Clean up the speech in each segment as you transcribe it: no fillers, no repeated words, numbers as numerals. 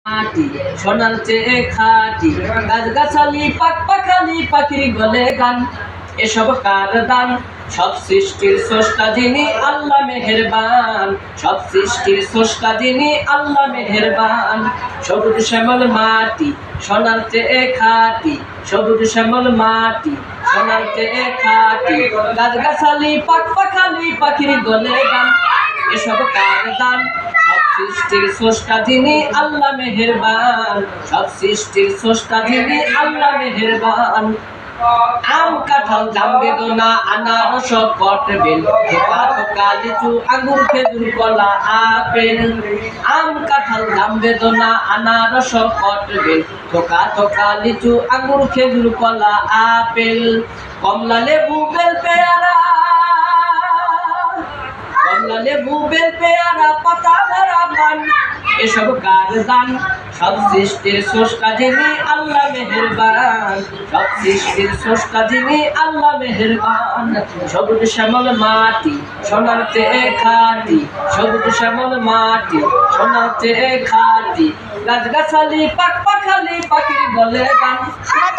মাটি সোনার চেয়ে খাঁটি, গাছগাছালি পাখালি পাখির গলে গান, এসব কার দান? সব সৃষ্টির স্রষ্টা যিনি আল্লাহ মেহেরবান, সব সৃষ্টির স্রষ্টা যিনি আল্লাহ মেহেরবান। সবুজ শ্যামল মাটি সোনার চেয়ে খাঁটি, সবুজ শ্যামল মাটি সোনার চেয়ে খাঁটি, গাছগাছালি পাখালি পাখির গলে গান, এসব কার দান? সব সৃষ্টির স্রষ্টা যিনি আল্লাহ মেহেরবান, সব সৃষ্টির স্রষ্টা যিনি আল্লাহ মেহেরবান। আম কাঁঠাল জাম বেদনা আনারস কটবেল, থোকা থোকা লিচু আঙ্গুর খেজুর কলা আপেল। আম কাঁঠাল জাম বেদনা আনারস কটবেল, থোকা থোকা লিচু আঙ্গুর খেজুর কলা আপেল। কমলা লেবু বেল পেয়ারা, কমলা লেবু বেল পেয়ারা পাতা ভরা পান, এসব কার দান? সব সৃষ্টির স্রষ্টা যিনি আল্লাহ মেহেরবান, সব সৃষ্টির স্রষ্টা যিনি আল্লাহ মেহেরবান। সবুজ শ্যামল মাটি সোনার চেয়ে খাঁটি, সবুজ শ্যামল মাটি সোনার চেয়ে খাঁটি, গাছগাছালি পাখালি পাখির বলে গান,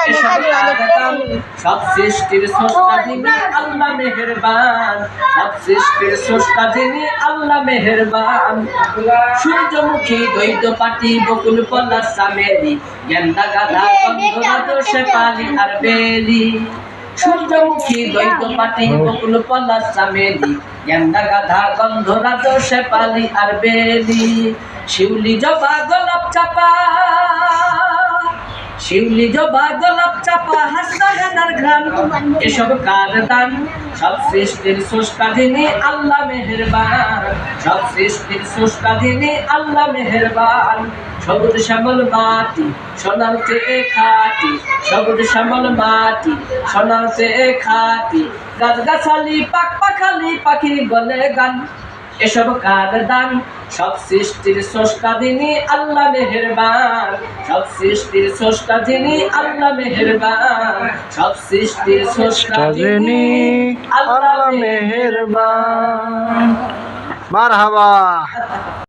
এসব কার দান? সব সৃষ্টির স্রষ্টা যিনি আল্লাহ মেহেরবান, সব সৃষ্টির স্রষ্টা যিনি আল্লাহ মেহেরবান। সূর্যমুখী দৈত্য পাটি বকুল পলাশ চামেলি, গেন্দা গাধা গন্ধরাজ শেফালি আর বেলি। সূর্যমুখী দৈত্য পাটি বকুল পলাশ চামেলি, গেন্দা গাধা গন্ধরাজ শেফালি আর বেলি। শিউলি জবা গোলাপ চাপা, শিউলি জবা গোলাপ চাপা হাসনা হেনার ঘ্রাণ, এসব কার দান? সব সৃষ্টির স্রষ্টা যিনি আল্লাহ মেহেরবান, সব সৃষ্টির স্রষ্টা যিনি আল্লাহ মেহেরবান। সবুজ শ্যামল মাটি সোনার চেয়ে খাঁটি, সবুজ শ্যামল মাটি সোনার চেয়ে খাঁটি, গাছগাছালি পাখালি পাখির গলে গান, এসব কার দান? সব সৃষ্টির স্রষ্টা যিনি আল্লাহ মেহেরবান, সব সৃষ্টির স্রষ্টা যিনি আল্লাহ মেহেরবান, সব সৃষ্টির স্রষ্টা যিনি আল্লাহ মেহেরবান। মারহাবা।